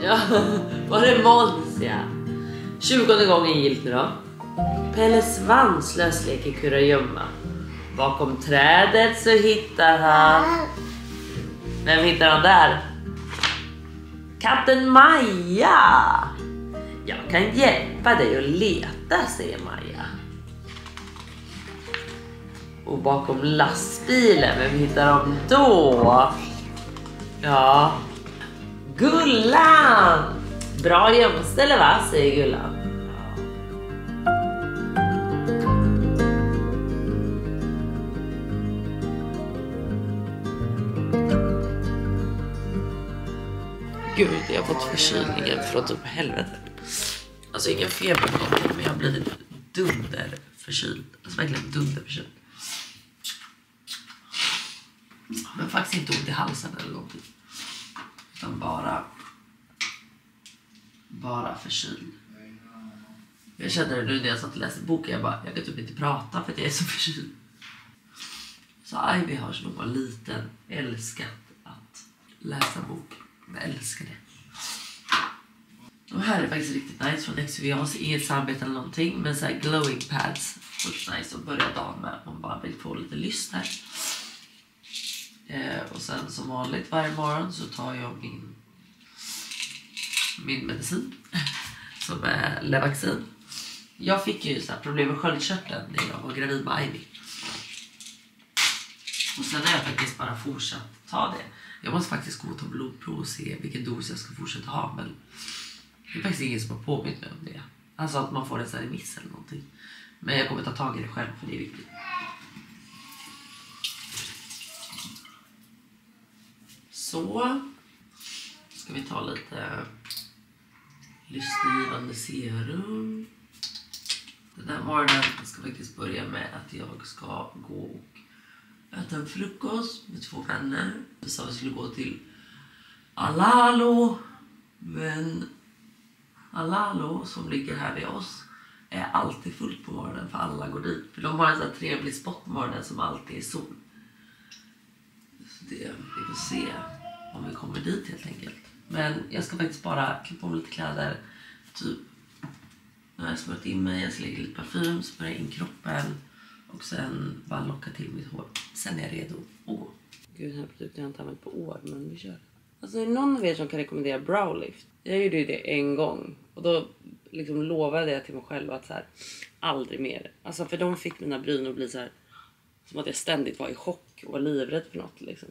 Ja, var det Måns, ja. 20:e gången gillt nu då. Pelle Svanslös leker kurragömma. Bakom trädet så hittar han... Vem hittar han där? Katten Maja! Jag kan hjälpa dig att leta, säger Maja. Och bakom lastbilen, vem hittar de då? Ja, Gullan! Bra gömställe va, säger Gullan. Gud, jag har fått förkylningen från typ helvete. Alltså ingen feber på någonting, men jag har blivit dunderförkyld. Alltså verkligen dunderförkyld. Men faktiskt inte ont i halsen eller någonting. Utan bara förkyld. Jag kände det nu när jag satt och läste boken. Jag kan typ inte prata för att jag är så förkyld. Så Ivy har som var liten älskat att läsa bok. Jag älskar det. Och här är faktiskt riktigt nice från XV. Jag har inget samarbete eller någonting. Men så här glowing pads. Så nice att börja dagen med. Man bara vill få lite lyst här. Och sen som vanligt varje morgon så tar jag min medicin. Som är Levaxin. Jag fick ju så här problem med sköldkörteln när jag var gravid med Ivy. Och sen har jag faktiskt bara fortsatt ta det. Jag måste faktiskt gå och ta blodprov och se vilken dos jag ska fortsätta ha. Men det är faktiskt ingen som har påmint mig om det. Alltså att man får en sån här remiss eller någonting. Men jag kommer ta tag i det själv för det är viktigt. Så ska vi ta lite lystgivande serum. Den här morgonen ska faktiskt börja med att jag ska gå och äta en frukost med 2 vänner. Vi sa att vi skulle gå till Alalo. Men Alalo som ligger här vid oss är alltid fullt på morgonen för alla går dit. För de har en sån här trevlig spot på morgonen som alltid är sol. Så vi får se om vi kommer dit helt enkelt. Men jag ska faktiskt bara klippa om lite kläder. Typ när jag smört in mig, jag ska lägga lite parfym, smörja in kroppen. Och sen bara locka till mitt hår. Sen är jag redo att gå. Gud, den här produkten har jag inte använt på år, men vi kör. Alltså är det någon av er som kan rekommendera browlift? Jag gjorde ju det en gång. Och då liksom lovade jag till mig själv att så här, aldrig mer. Alltså för de fick mina bryn att bli så här, som att jag ständigt var i chock och var livrädd för något liksom.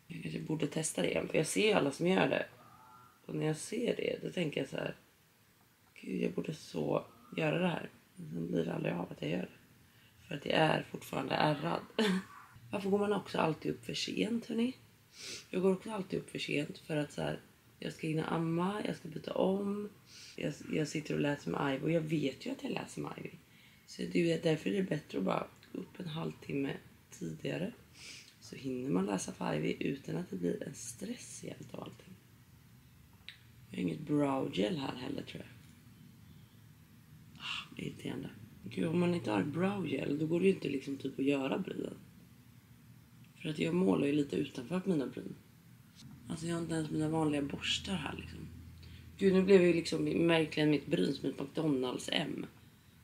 Jag kanske borde testa det igen, för jag ser alla som gör det. Och när jag ser det, då tänker jag så här, gud, jag borde så göra det här. Men sen blir det aldrig av att jag gör det. För att jag är fortfarande ärrad. Varför går man också alltid upp för sent, hörni? Jag går också alltid upp för sent för att så här, jag ska hinna amma, jag ska byta om. Jag sitter och läser med Ivy och jag vet ju att jag läser med Ivy. Så därför är det bättre att bara gå upp en halvtimme tidigare. Så hinner man läsa för Ivy utan att det blir en stress igen av allting. Jag har inget brow gel här heller, tror jag. Det är irriterande. Gud, om man inte har brow gel, då går det ju inte liksom typ att göra brynen. För att jag målar ju lite utanför mina bryn. Alltså jag har inte ens mina vanliga borstar här liksom. Gud, nu blev ju liksom verkligen mitt bryn som ett McDonalds M.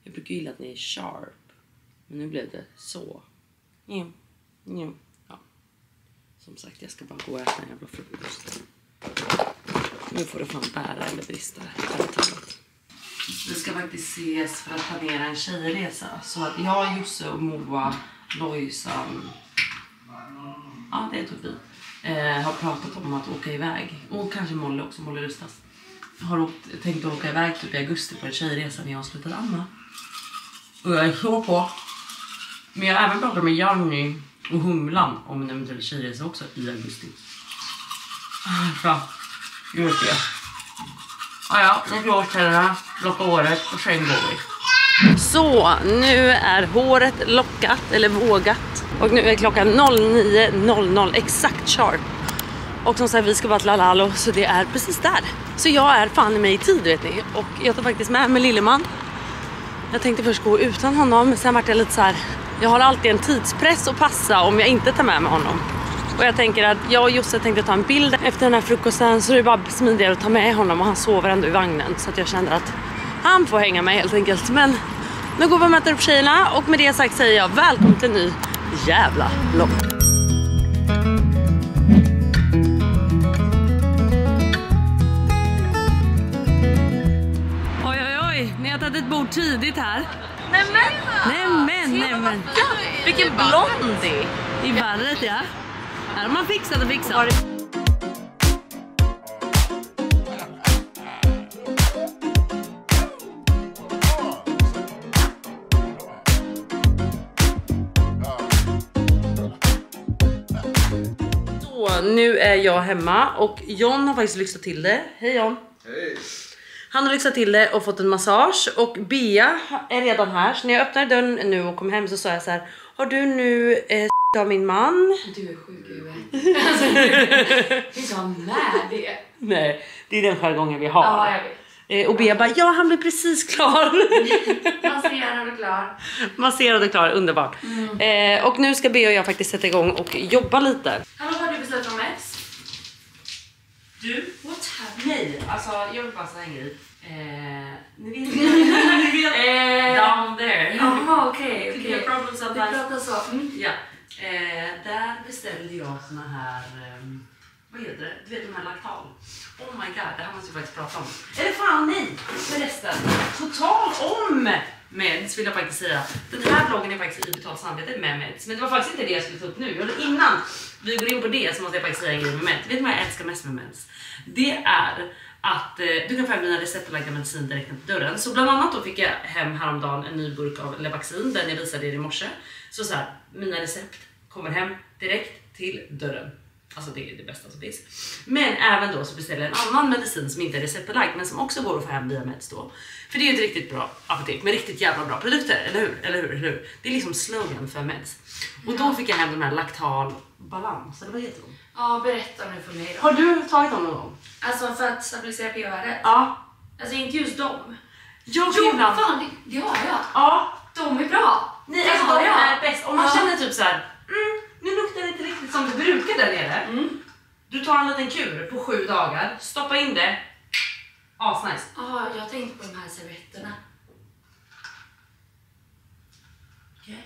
Jag brukar gilla att den är sharp. Men nu blev det så. Ja. Som sagt, jag ska bara gå och äta en jävla frukost. Nu får det fan bära eller brista här. Vi ska faktiskt ses för att planera en tjejresa. Så att jag, Josse och Moa, Lojsan... Ja, det är typ vi. Har pratat om att åka iväg. Och kanske Molly också, Molly Rustas. Har tänkt att åka iväg typ i augusti på en tjejresa när jag har slutat amma. Och jag är så på. Men jag har även pratat med Janny och Humlan om en eventuell tjejresa också i augusti. Så, det vet jag. Ja, nu går jag locka håret och sen går vi. Så, nu är håret lockat eller vågat. Och nu är klockan 09.00 exakt sharp. Och som sagt, vi ska bara till Alalo, så det är precis där. Så jag är fan i mig i tid, vet ni. Och jag tar faktiskt med Lilleman. Jag tänkte först gå utan honom, men sen var jag lite så här. Jag har alltid en tidspress att passa om jag inte tar med mig honom. Och jag tänker att jag och Josse tänkte ta en bild efter den här frukosten, så det är bara smidigare att ta med honom och han sover ändå i vagnen. Så att jag känner att han får hänga med helt enkelt. Men nu går vi och möter upp tjejerna och med det sagt säger jag välkommen till en ny jävla vlogg. Ni har tagit ett bord tidigt här. Nämen. Vilken blondie. I varret, ja. Här har man fixat och fixat. Så, nu är jag hemma och John har faktiskt lyxat till det. Hej John. Hej. Han har lyxat till det och fått en massage. Och Bea är redan här. Så när jag öppnade dörren nu och kom hem så sa jag så här: har du nu av min man? Du är sjuk i huvudet. Alltså, det är så med det. Nej, det är den jargongen vi har. Ja, jag vet. Och Bea bara, ja han blir precis klar. Masserad och klar. Masserad och klar, underbart. Och nu ska Bea och jag faktiskt sätta igång och jobba lite. Hallå, vad har du beställt från Meds? Du? What happened? Nej, alltså jag vill bara säga en grej. Ni vet down there. Jaha, okej. Could be a problem Du sometimes. pratar så. Ja. Där beställde jag såna här, vad heter det? Du vet de här laktal. Oh my god, det här måste vi faktiskt prata om. Eller fan nej, förresten. Total om Meds vill jag faktiskt säga. Den här vloggen är faktiskt i betalt samarbete med Meds. Men det var faktiskt inte det jag skulle ta upp nu. Eller innan vi går in på det så måste jag faktiskt säga en grej med Meds. Vet du vad jag älskar mest med Meds? Det är att du kan få hem dina receptbelagda medicin direkt på dörren. Så bland annat då fick jag hem häromdagen en ny burk av Levaxin, den jag visade er i morse. Så här, mina recept kommer hem direkt till dörren. Alltså det är det bästa som finns. Men även då så beställer jag en annan medicin som inte är receptbelagd men som också går att få hem via Meds då. För det är ju ett riktigt bra apotek med riktigt jävla bra produkter, eller hur? Det är liksom slogan för Meds. Och då fick jag hem de här laktal balans, eller vad heter de? Ja, berätta nu för mig då. Har du tagit dem någon gång? Alltså för att stabilisera pH-värdet? Ja. Alltså inte just dem. Jag Jo, ibland. fan, det har jag. Ja. De är bra. Nej, Det alltså har de jag. är bäst. Om man känner typ så här, nu luktar det inte riktigt som det brukar där nere. Du tar en liten kur på 7 dagar, stoppa in det. Asnice. Ja, jag tänkte på de här servetterna. Okej.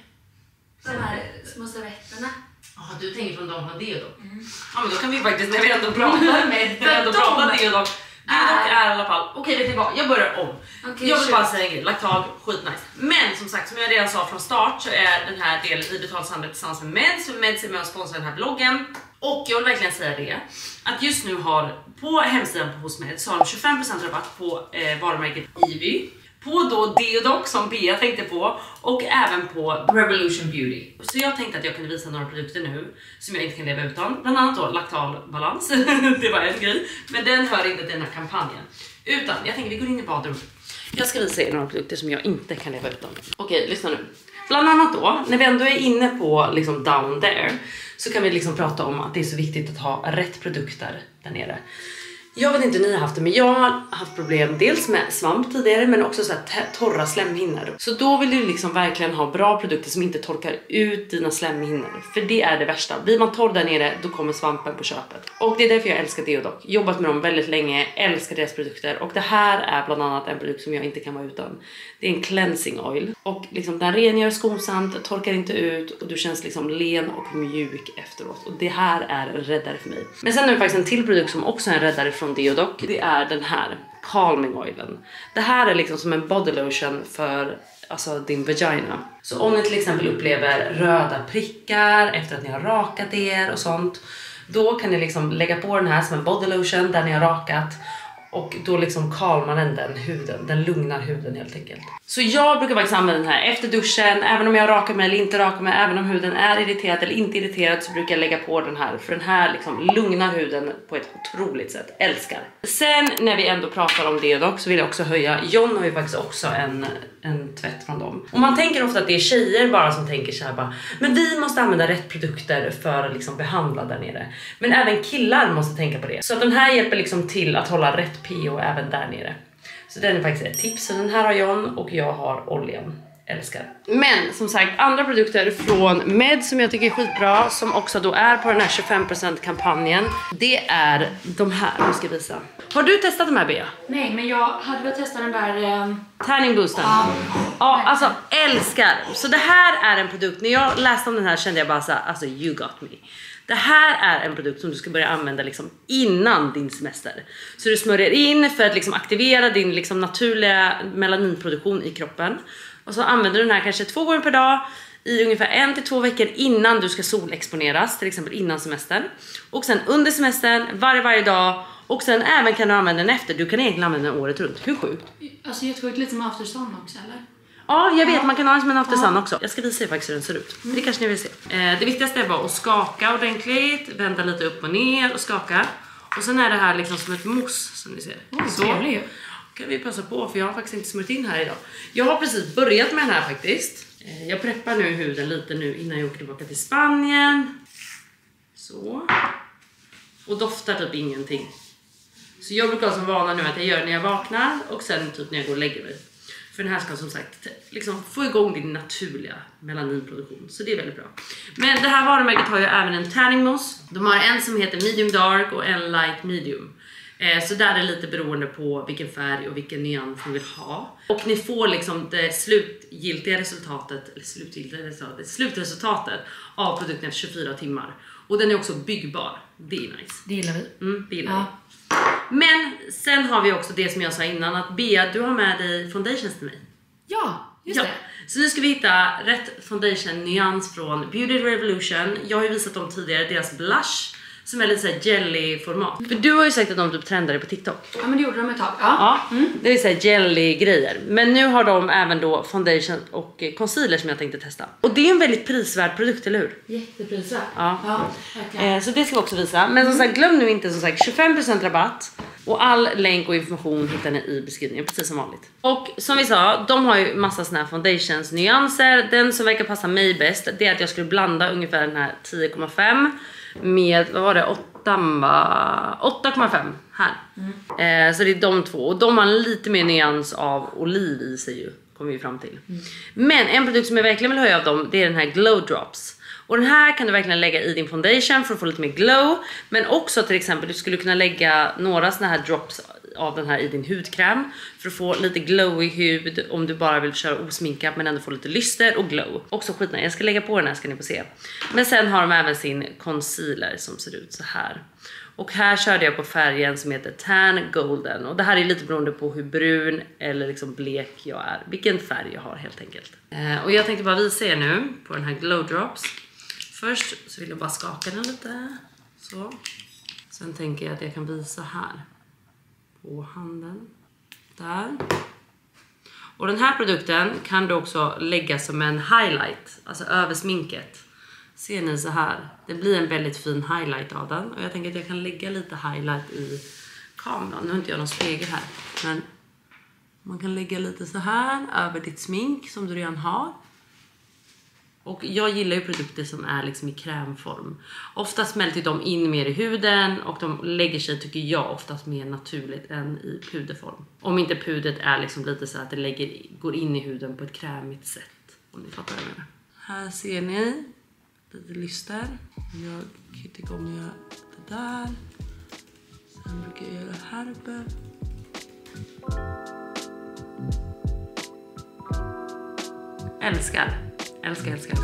De här små servetterna. Ja, du tänker från dem och det då. Ja, men då kan vi faktiskt, när vi ändå pratar med det och pratar det då. Det är i alla fall, okej vet ni vad, jag börjar om. Okej, Jag vill bara säga en grej, laktal, skitnice. Men som sagt, som jag redan sa från start så är den här delen i betalt samarbete tillsammans med Meds. För Meds är med och sponsrar den här bloggen. Och jag vill verkligen säga det, att just nu har på hemsidan hos Meds så har de 25% rabatt på varumärket Ivy. På då Deodoc som Bea tänkte på och även på Revolution Beauty. Så jag tänkte att jag kunde visa några produkter nu som jag inte kan leva utan. Bland annat då laktal balans, det var en grej. Men den hör inte till den här kampanjen. Utan jag tänkte vi går in i badrummet. Jag ska visa er några produkter som jag inte kan leva utan. Okej, lyssna nu. Bland annat då, när vi ändå är inne på liksom down there, så kan vi liksom prata om att det är så viktigt att ha rätt produkter där nere. Jag vet inte hur ni har haft det, men jag har haft problem dels med svamp tidigare men också så här torra slemhinnor. Så då vill du liksom verkligen ha bra produkter som inte torkar ut dina slemhinnor. För det är det värsta. Blir man torr där nere, då kommer svampen på köpet. Och det är därför jag älskar Deodoc. Jobbat med dem väldigt länge, älskar deras produkter. Och det här är bland annat en produkt som jag inte kan vara utan. Det är en cleansing oil. Och liksom den rengör skonsamt, torkar inte ut och du känns liksom len och mjuk efteråt. Och det här är en räddare för mig. Men sen är det faktiskt en till produkt som också är en räddare från Deodoc. Det är den här calming oilen. Det här är liksom som en body lotion för alltså din vagina. Så om ni till exempel upplever röda prickar efter att ni har rakat er och sånt, då kan ni liksom lägga på den här som en body lotion där ni har rakat. Och då liksom calmar den huden. Den lugnar huden helt enkelt. Så jag brukar faktiskt använda den här efter duschen. Även om jag rakar mig eller inte rakar mig. Även om huden är irriterad eller inte irriterad, så brukar jag lägga på den här. För den här liksom lugnar huden på ett otroligt sätt. Älskar. Sen när vi ändå pratar om det dock, så vill jag också höja. John har ju faktiskt också en tvätt från dem. Och man tänker ofta att det är tjejer bara som tänker så här bara, men vi måste använda rätt produkter för att liksom behandla där nere. Men även killar måste tänka på det. Så att den här hjälper liksom till att hålla rätt pH även där nere. Så den är faktiskt ett tips. Så den här har John och jag har oljan. älskar. Men som sagt, andra produkter från Med som jag tycker är skitbra, som också då är på den här 25% kampanjen, det är de här. Nu ska jag visa. Har du testat de här, Bea? Nej, men jag hade velat testa den där... Tanning boosten. Ja, alltså älskar. Så det här är en produkt. När jag läste om den här kände jag bara så här, alltså you got me. Det här är en produkt som du ska börja använda liksom innan din semester. Så du smörjer in för att liksom aktivera din liksom naturliga melaninproduktion i kroppen. Och så använder du den här kanske 2 gånger per dag i ungefär 1 till 2 veckor innan du ska solexponeras, till exempel innan semestern. Och sen under semestern, varje dag. Och sen även kan du använda den efter. Du kan egentligen använda den året runt. Hur sjukt? Alltså jättesjukt, lite som aftersun också, eller? Ja, jag vet, man kan ha den som en aftersun också. Jag ska visa er faktiskt hur den ser ut. Det kanske ni vill se. Det viktigaste var att skaka ordentligt, vända lite upp och ner och skaka. Och sen är det här liksom som ett mousse som ni ser. Så kan vi passa på, för jag har faktiskt inte smört in här idag. Jag har precis börjat med den här faktiskt. Jag preppar nu huden lite nu innan jag åker tillbaka till Spanien. Så. Och doftar typ ingenting. Så jag brukar ha som vana nu att jag gör det när jag vaknar och sen typ när jag går och lägger mig. För den här ska som sagt liksom få igång din naturliga melaninproduktion. Så det är väldigt bra. Men det här varumärket har ju även en tanning mousse. De har en som heter medium dark och en light medium. Så där är det lite beroende på vilken färg och vilken nyans ni vill ha. Och ni får liksom det slutresultatet av produkten efter 24 timmar. Och den är också byggbar. Det är nice. Det gillar vi. Det gillar vi. Men sen har vi också det som jag sa innan, att Bea, du har med dig foundations till mig. Ja, just det. Så nu ska vi hitta rätt foundation nyans från Beauty Revolution. Jag har ju visat dem tidigare, deras blush som är lite så här jelly-format. För du har ju sagt att de typ trendade på TikTok. Ja, men det gjorde de ett tag. Det är så här jelly-grejer. Men nu har de även då foundation och concealer som jag tänkte testa. Och det är en väldigt prisvärd produkt, eller hur? Jätteprisvärd. Ja. Okay. Så det ska vi också visa. Men som sagt, glöm nu inte som sagt 25% rabatt. Och all länk och information hittar ni i beskrivningen, precis som vanligt. Och som vi sa, de har ju massa såna här foundations nyanser. Den som verkar passa mig bäst, det är att jag skulle blanda ungefär den här 10,5 med, vad var det, 8,5 här. Så det är de två. Och de har lite mer nyans av oliv i sig ju, kommer vi fram till. Men en produkt som jag verkligen vill höja av dem, det är den här Glow Drops. Och den här kan du verkligen lägga i din foundation för att få lite mer glow. Men också till exempel, du skulle kunna lägga några såna här drops av den här i din hudkräm för att få lite glowy hud om du bara vill köra osminkat men ändå få lite lyster och glow. Också skitna, jag ska lägga på den här, ska ni få se. Men sen har de även sin concealer som ser ut så här. Och här körde jag på färgen som heter Tan Golden. Och det här är lite beroende på hur brun eller liksom blek jag är. Vilken färg jag har helt enkelt. Och jag tänkte bara visa er nu på den här Glow Drops. Först så vill jag bara skaka den lite. Så. Sen tänker jag att jag kan visa här. På handen. Där. Och den här produkten kan du också lägga som en highlight. Alltså över sminket. Ser ni så här? Det blir en väldigt fin highlight av den. Och jag tänker att jag kan lägga lite highlight i kameran. Nu har inte jag någon spegel här. Men man kan lägga lite så här över ditt smink som du redan har. Och jag gillar ju produkter som är liksom i krämform. Ofta smälter de in mer i huden och de lägger sig, tycker jag, oftast mer naturligt än i puderform. Om inte pudret är liksom lite så att det går in i huden på ett krämigt sätt. Om ni fattar vad jag menar. Här ser ni lite lyster. Jag kickar igång och gör det där. Sen brukar jag göra här uppe. Älskar. Älskar.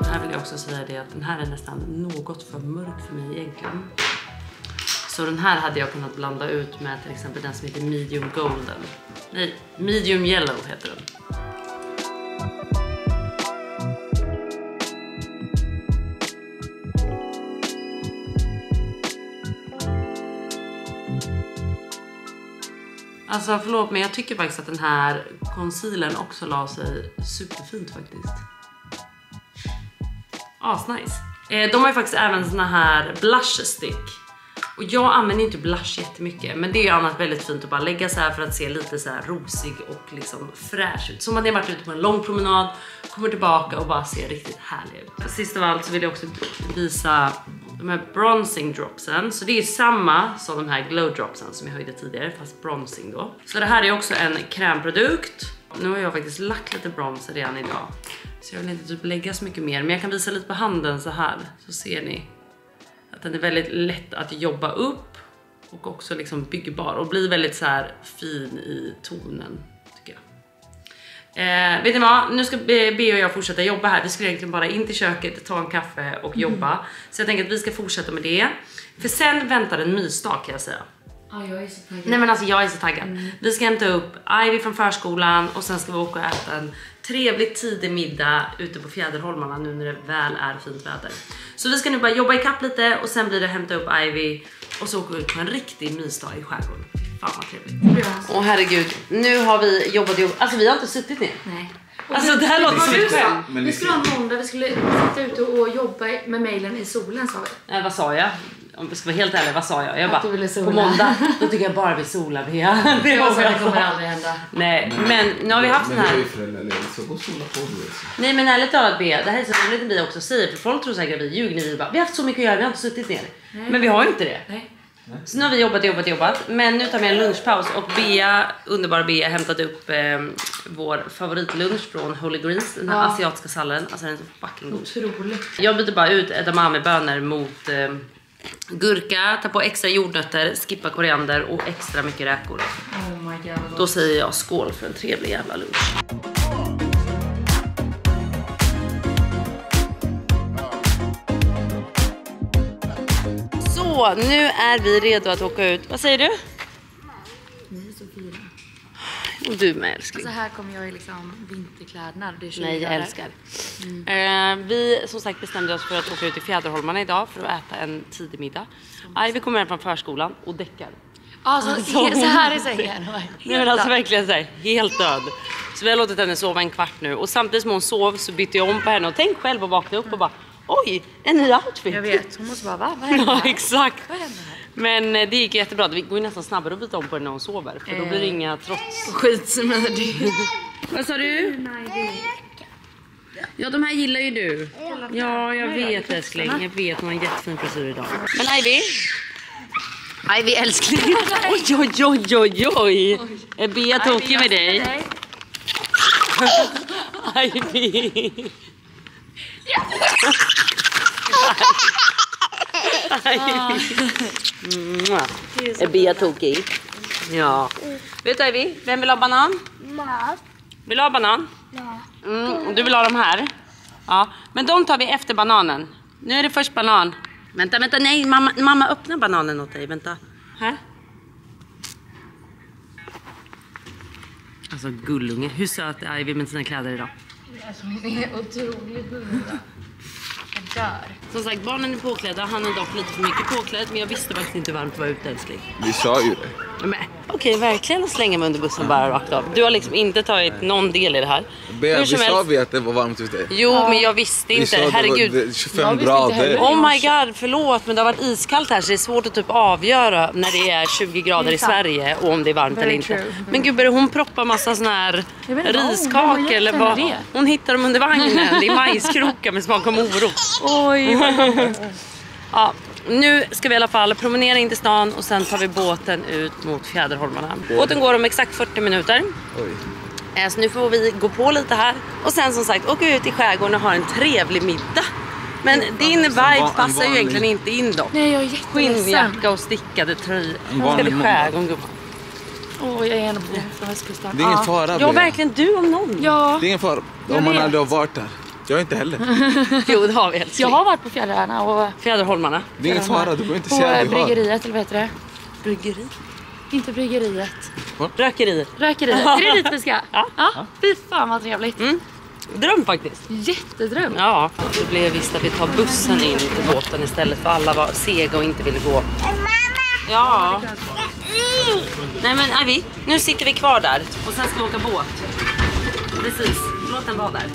Här vill jag också säga det att den här är nästan något för mörk för mig egentligen. Så den här hade jag kunnat blanda ut med till exempel den som heter Medium Golden. Nej, Medium Yellow heter den. Alltså förlåt, men jag tycker faktiskt att den här concealern också la sig superfint faktiskt. Asnice. De har ju faktiskt även såna här blush stick. Och jag använder inte blush jättemycket, men det är ju annat väldigt fint att bara lägga så här för att se lite så här rosig och liksom fräsch ut. Som att ni har varit ute på en lång promenad, kommer tillbaka och bara ser riktigt härlig ut. Sist av allt så vill jag också visa de här bronzing dropsen. Så det är samma som de här glow dropsen som jag höjde tidigare, fast bronzing då. Så det här är också en krämprodukt. Nu har jag faktiskt lagt lite bronzer redan idag. Så jag vill inte typ lägga så mycket mer. Men jag kan visa lite på handen så här. Så ser ni att den är väldigt lätt att jobba upp. Och också liksom byggbar. Och blir väldigt så här fin i tonen, tycker jag. Vet ni vad? Nu ska Bea och jag fortsätta jobba här. Vi skulle egentligen bara in till köket, ta en kaffe och jobba. Så jag tänker att vi ska fortsätta med det. För sen väntar en mysdag, kan jag säga. Ja, jag är så taggad. Nej men alltså jag är så taggad. Vi ska hämta upp Ivy från förskolan. Och sen ska vi åka och äta en trevlig tidig middag ute på Fjäderholmarna nu när det väl är fint väder. Så vi ska nu bara jobba i kapp lite. Och sen blir det hämta upp Ivy. Och så åker vi ut på en riktig mysdag i skärgården. Fan vad trevligt. Åh herregud, nu har vi jobbat ihop. Alltså vi har inte suttit ner. Nej. Alltså det här låter så mycket. Vi skulle ha en måndag, vi skulle sitta ute och jobba med mejlen i solen, sa vi. Vad sa jag? Om vi ska vara helt ärlig, vad sa jag? Jag bara, du ville sola. på måndag, då tycker jag bara vi solar. Bea. Det kommer aldrig hända. Nej, men nu har vi haft den här. Men jag är föräldraledig, så gå och sola på det. Nej men ärligt talat Bea, det här är så roligt Bea också säger. För folk tror säkert att vi ljuger när vi bara, vi har haft så mycket att göra, vi har inte suttit ner. Nej. Men vi har ju inte det. Nej. Så nu har vi jobbat. Men nu tar vi en lunchpaus. Och Bea, underbara Bea, hämtat upp vår favoritlunch från Holy Greens. Den här asiatiska salladen. Alltså den är så fucking god. Otroligt. Jag byter bara ut edamamebönor mot gurka. Ta på extra jordnötter, skippa koriander och extra mycket räkor. Oh my god. Då säger jag skål för en trevlig jävla lunch. Så, nu är vi redo att åka ut. Vad säger du? Ni är så fina. Och du med älskling. Så här kommer jag i liksom vinterkläderna. Det är 20 Nej, jag grader. älskar. Vi som sagt bestämde oss för att åka ut i Fjäderholmarna idag för att äta en tidig middag. Vi kommer hem från förskolan och däckar. Alltså, så här i sängen. Nej men alltså verkligen så här, helt död. Så vi har låtit henne sova en kvart nu. Och samtidigt som hon sov så bytte jag om på henne. Och tänk själv att vakna upp och bara, oj, en ny outfit. Jag vet, hon måste bara, va? Vad händer Ja, här? exakt. Vad händer här? Men det gick jättebra. Det går ju nästan snabbare att byta om på henne när hon sover. För då blir det inga trots. Skitsmidigt. Vad sa du? Ja, de här gillar ju du. Ja, jag vet älskling. Jag vet, hon har en jättefin frisyr idag. Men Ivy älskling. Oj. Är Bea tokig med dig? Ivy. Är Bea tokig? Ja. Vet du Ivy, vem vill ha banan? Vill du ha banan? Du vill ha de här? Ja, men de tar vi efter bananen. Nu är det först banan. Vänta, nej, mamma öppnar bananen åt dig, vänta. Här. Alltså gullunge, hur söt är Ivy med sina kläder idag? Alltså, hon är otroligt gullig. Jag dör. Som sagt, barnen är påklädda, han är dock lite för mycket påklädd. Men jag visste faktiskt inte varmt var ute älskling. Vi sa ju det. Men okej, verkligen slänga mig under bussen bara rakt av. Du har liksom inte tagit någon del i det här. Vi sa vi att det var varmt ute. Jo, men jag visste inte. Vi sa Herregud. det var 25 grader. Oh my god, förlåt. Men det har varit iskallt här så det är svårt att typ avgöra när det är 20 grader i Sverige och om det är varmt eller inte. Men gud, börjar hon proppa massa sån här riskakor eller vad? Hon hittar dem under vagnen. Det är majskrokar med smak av morot. Oj. Ja, nu ska vi i alla fall promenera in till stan och sen tar vi båten ut mot Fjäderholmarna. Båten går om exakt 40 minuter. Oj. Så nu får vi gå på lite här. Och sen som sagt åka ut i skärgården och ha en trevlig middag. Men din vibe passar ju egentligen inte in då. Nej, jag är jätteledsen. Skinnjacka och stickade tröjor. Ska vi skärgården gumman? Åh, jag är en från västkusten. Det är ingen fara. Ja, verkligen du om någon. Ja. Det är ingen fara om man aldrig har varit där. Jag inte heller. Jo, det har vi älskling. Jag har varit på Fjäderholmarna och Fjäderholmarna. Det är ingen fara, du behöver inte på säga att vi har. bryggeriet, eller vad heter det? Bryggeri. Inte bryggeriet. Rökeri. Rökeriet. Är det dit vi ska? Ja. Fy fan vad trevligt. Dröm faktiskt. Jättedröm. Ja. Det blev visst att vi tar bussen in till båten istället för alla var sega och inte ville gå. Ja. Nej men Ivy, nu sitter vi kvar där och sen ska vi åka båt. Precis, låt den vara där.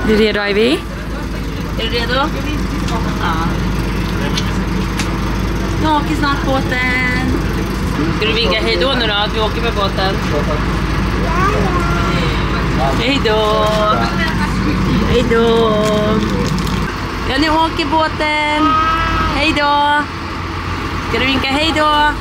Är du redo Ivy? Är du redo? Ja. Nu åker snart båten. Ska du vinka hej då nu då? Att vi åker med båten. Hej då. Hej då. Ja, nu åker båten. Hej då. Ska du vinka hej då?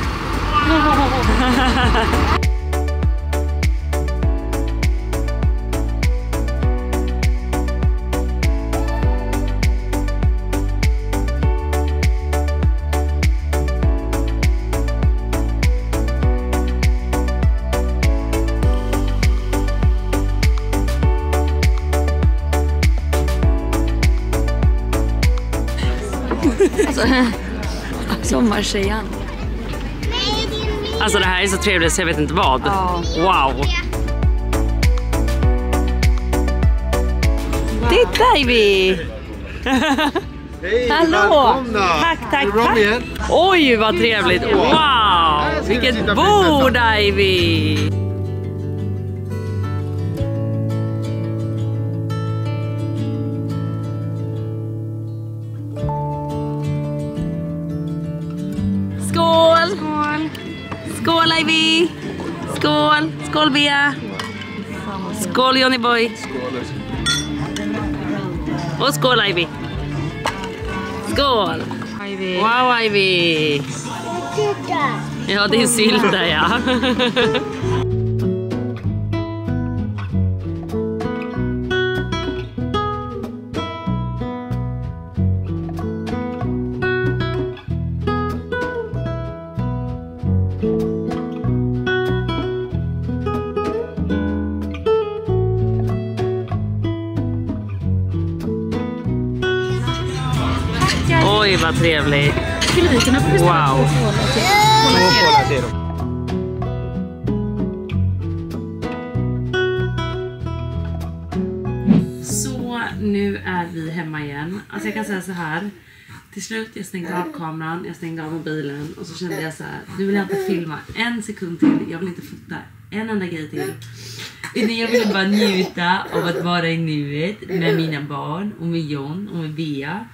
Sommartjejen. Alltså det här är så trevligt så jag vet inte vad. Wow. Titta Ivy! Hej, Hallå! välkomna! Tack. Oj vad trevligt! Wow! Vilket bord Ivy! Skål! Skål Ivy! Skål Bea! Skål Johnny Boy! Och skål Ivy! Skål! Ivy. Wow Ivy! Ja, det är sylta ja. Oj, vad trevligt. Skulle vi kunna få beställa Wow. Så nu är vi hemma igen. Alltså jag kan säga så här. Till slut jag stängde av kameran, jag stängde av mobilen och så kände jag så här. Nu vill jag inte filma en sekund till. Jag vill inte fota en enda grej till. Jag vill bara njuta av att vara i nuet med mina barn och med John och med Bea.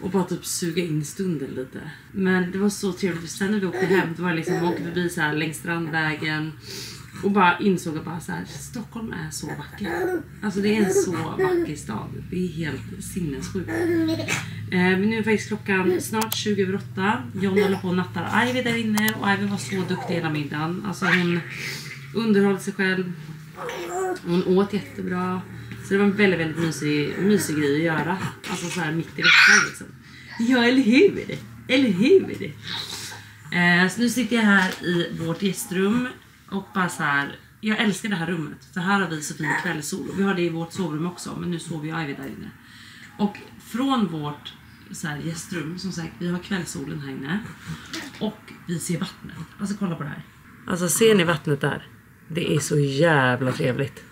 Och bara typ suga in stunden lite. Men det var så trevligt för sen när vi åkte hem, då var det liksom, vi åkte förbi så här längs strandvägen. Och bara insåg att bara så här, Stockholm är så vacker. Alltså det är en så vacker stad. Det är helt sinnessjukt. Men nu är faktiskt klockan snart 20:08. John håller på och nattar Ivy där inne. Och Ivy var så duktig hela middagen. Alltså hon underhöll sig själv. Hon åt jättebra. Så det var en väldigt, väldigt mysig grej att göra. Alltså så här mitt i veckan liksom. Ja, eller hur? Eller hur? Så nu sitter jag här i vårt gästrum. Och bara så här. Jag älskar det här rummet. För här har vi så fin kvällssol. Och vi har det i vårt sovrum också. Men nu sover ju Ivy där inne. Och från vårt så här gästrum. Som sagt, vi har kvällssolen här inne. Och vi ser vattnet. Alltså kolla på det här. Alltså ser ni vattnet där? Det är så jävla trevligt.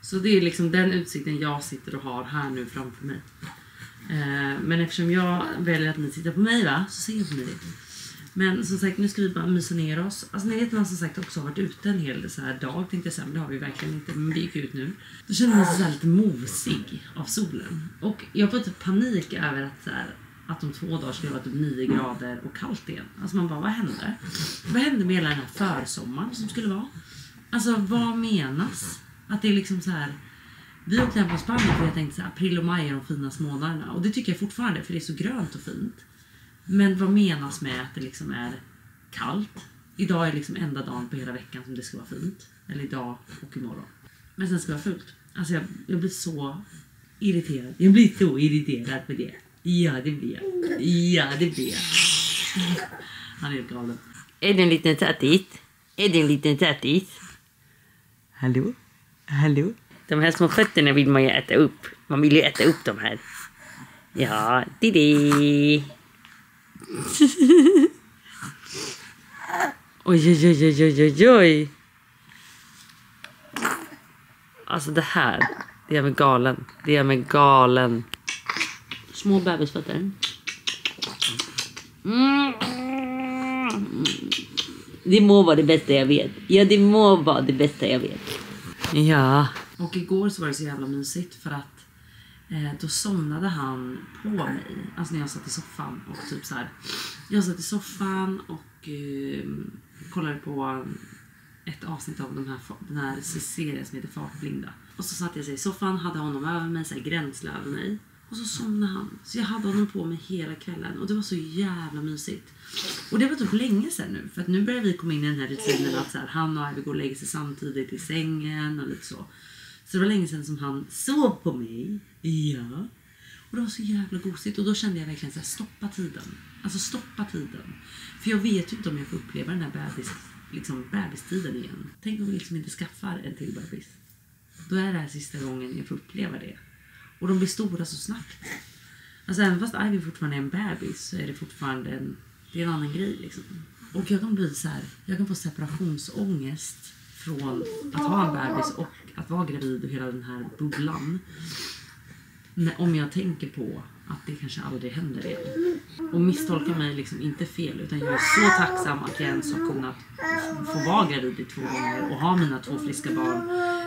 Så det är liksom den utsikten jag sitter och har här nu framför mig. Men eftersom jag väljer att ni tittar på mig va, så ser jag på mig det. Men som sagt, nu ska vi bara mysa ner oss. Alltså ni vet man som sagt också har varit ute en hel så här dag, tänkte jag säga, men det har vi verkligen inte, men vi gick ut nu. Då känner man sig så här lite mosig av solen. Och jag får typ panik över att så här, att om 2 dagar skulle vara typ 9 grader och kallt igen. Alltså man bara, vad hände? Vad hände med hela den här försommaren som skulle vara? Alltså vad menas? Att det är liksom så här. Vi åkte hem på Spanien för jag tänkte så här, april och maj är de finaste månaderna. Och det tycker jag fortfarande för det är så grönt och fint. Men vad menas med att det liksom är kallt? Idag är liksom enda dagen på hela veckan som det ska vara fint. Eller idag och imorgon. Men sen ska det vara fullt. Alltså jag blir så irriterad. Jag blir så irriterad på det. Ja det blir jag. Ja det blir jag. Han är helt galen. Är det en liten tattit? Är det en liten tattit? Hallå? Hallå? De här små fötterna vill man ju äta upp. Man vill ju äta upp de här. Ja, Didi. Oj. Alltså det här, det är mig galen. Det är mig galen. Små bebisfötter. Det må vara det bästa jag vet. Ja, det må vara det bästa jag vet. Ja. Och igår så var det så jävla mysigt för att Då somnade han på mig. Alltså när jag satt i soffan. Och typ så här. Jag satt i soffan och kollade på ett avsnitt av den här serien som heter Fartblinda. Och så satt jag i soffan, hade honom över mig, så här gränsle över mig. Och så somnade han. Så jag hade honom på mig hela kvällen. Och det var så jävla mysigt. Och det var typ länge sedan nu. För att nu börjar vi komma in i den här rutinen att så här, han och Ivy går och lägger sig samtidigt i sängen och lite så. Så det var länge sedan som han sov på mig. Ja. Och det var så jävla gosigt. Och då kände jag verkligen så här, stoppa tiden. Alltså stoppa tiden. För jag vet ju inte om jag får uppleva den här bebistiden igen. Tänk om vi liksom inte skaffar en till bebis. Då är det här sista gången jag får uppleva det. Och de blir stora så snabbt. Alltså även fast Ivy fortfarande är en bebis så är det fortfarande det är en annan grej liksom. Och jag kan bli så här, jag kan få separationsångest från att ha en bebis och att vara gravid och hela den här bubblan. Om jag tänker på att det kanske aldrig händer igen. Och misstolka mig liksom inte fel, utan jag är så tacksam att jag ens har kunnat få vara gravid i 2 gånger och ha mina 2 friska barn.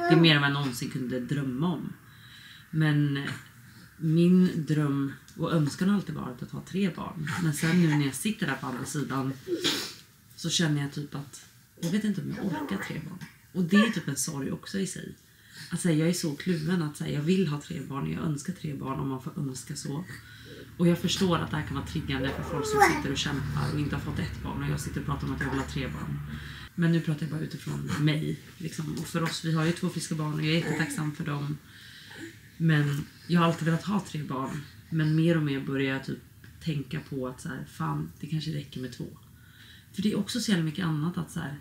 Det är mer än vad jag någonsin kunde drömma om. Men min dröm och önskan har alltid varit att ha 3 barn. Men sen nu när jag sitter där på andra sidan så känner jag typ att jag vet inte om jag orkar 3 barn. Och det är typ en sorg också i sig. Alltså jag är så kluven att jag vill ha 3 barn och jag önskar 3 barn om man får önska så. Och jag förstår att det här kan vara triggande för folk som sitter och kämpar och inte har fått 1 barn. Och jag sitter och pratar om att jag vill ha 3 barn. Men nu pratar jag bara utifrån mig. Liksom. Och för oss, vi har ju 2 friska barn och jag är jättetacksam för dem. Men jag har alltid velat ha 3 barn. Men mer och mer börjar jag typ tänka på att så här, fan, det kanske räcker med 2. För det är också så jävla mycket annat att så här,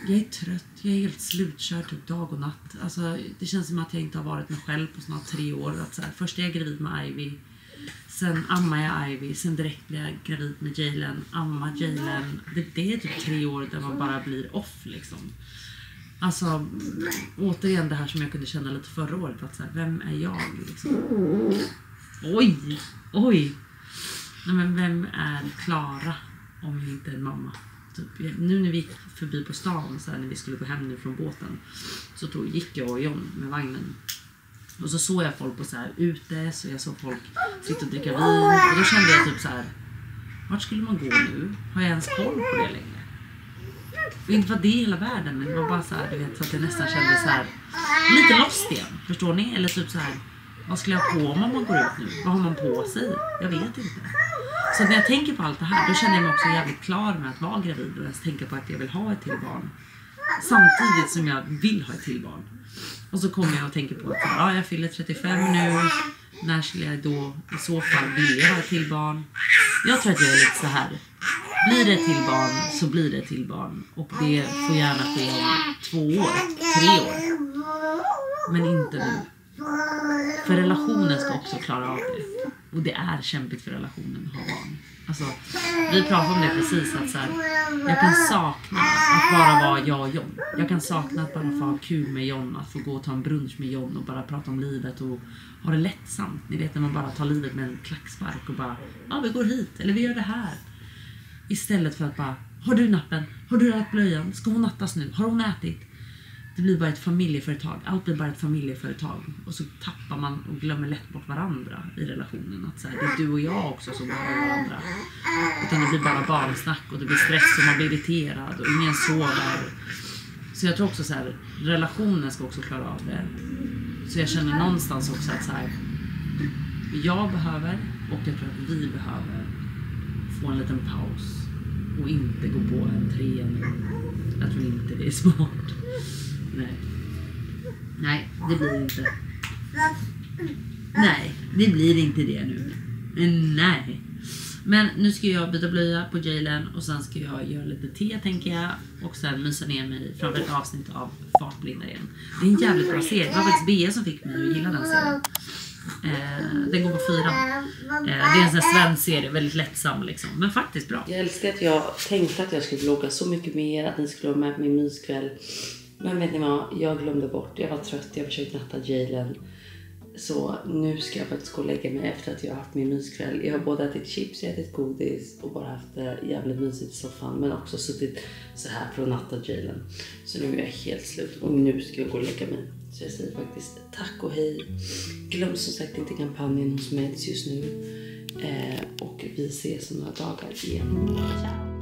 jag är trött, jag är helt slutkörd typ dag och natt. Alltså det känns som att jag inte har varit mig själv på snart 3 år. Att så här, först är jag gravid med Ivy, sen ammar jag Ivy, sen direkt blir jag gravid med Jalen, ammar Jalen. Det är typ 3 år där man bara blir off liksom. Alltså återigen det här som jag kunde känna lite förra året, att så här, vem är jag liksom? Oj. Nej, men vem är Klara om jag inte är en mamma? Typ, nu när vi gick förbi på stan så här, när vi skulle gå hem nu från båten, så gick jag och John med vagnen. Och så såg jag folk på så här ute, så jag såg folk sitta och dricka vin. Och då kände jag typ så här, vart skulle man gå nu? Har jag ens koll på det längre? Och inte för det hela världen, men det var bara så här, du vet, så att jag nästan kände så här lite lost igen, förstår ni? Eller typ så här, vad skulle jag på om man går ut nu? Vad har man på sig? Jag vet inte. Så när jag tänker på allt det här, då känner jag mig också jävligt klar med att vara gravid och ens tänka på att jag vill ha ett till barn. Samtidigt som jag vill ha ett till barn. Och så kommer jag att tänka på att jag fyller 35 nu. När skulle jag då i så fall vilja ha ett till barn? Jag tror att jag är lite så här. Blir det ett till barn så blir det ett till barn. Och det får gärna ske om 2 år, 3 år. Men inte nu. För relationen ska också klara av det. Och det är kämpigt för relationen att ha barn. Alltså, vi pratade om det precis, att så här, jag kan sakna att bara vara jag och John. Jag kan sakna att bara få ha kul med John, att få gå och ta en brunch med John och bara prata om livet och ha det lättsamt. Ni vet när man bara tar livet med en klackspark och bara, vi går hit eller vi gör det här. Istället för att bara, har du nappen? Har du rätt blöjan? Ska hon nattas nu? Har hon ätit? Det blir bara ett familjeföretag. Allt blir bara ett familjeföretag. Och så tappar man och glömmer lätt bort varandra i relationen. Att så här, det är du och jag också som behöver varandra. Utan det blir bara barnsnack och det blir stress och man blir irriterad och ingen sover. Så jag tror också så här, relationen ska också klara av det. Så jag känner någonstans också att så här, jag behöver och jag tror att vi behöver få en liten paus. Och inte gå på en 3 nu. Jag tror inte det är smart. Nej, det blir inte. Nej, det blir inte det nu. Nej. Men nu ska jag byta blöja på Jalen och sen ska jag göra lite te, tänker jag. Och sen mysa ner mig framför ett avsnitt av Fartblinda igen. Det är en jävligt bra serie. Det var faktiskt Bea som fick mig att gilla den serien. Den går på 4. Det är en sån här svensk serie, väldigt lättsam liksom. Men faktiskt bra. Jag älskar att jag tänkte att jag skulle vlogga så mycket mer, att ni skulle vara med på min myskväll. Men vet ni vad, jag glömde bort. Jag var trött, jag försökte natta Jalen. Så nu ska jag faktiskt gå och lägga mig efter att jag har haft min myskväll. Jag har både ätit chips, jag har ätit godis och bara haft det jävligt mysigt i soffan. Men också suttit så här för att natta Jalen. Så nu är jag helt slut och nu ska jag gå och lägga mig. Så jag säger faktiskt tack och hej. Glöm som sagt inte kampanjen hos Meds just nu. Och vi ses om några dagar igen. Ciao!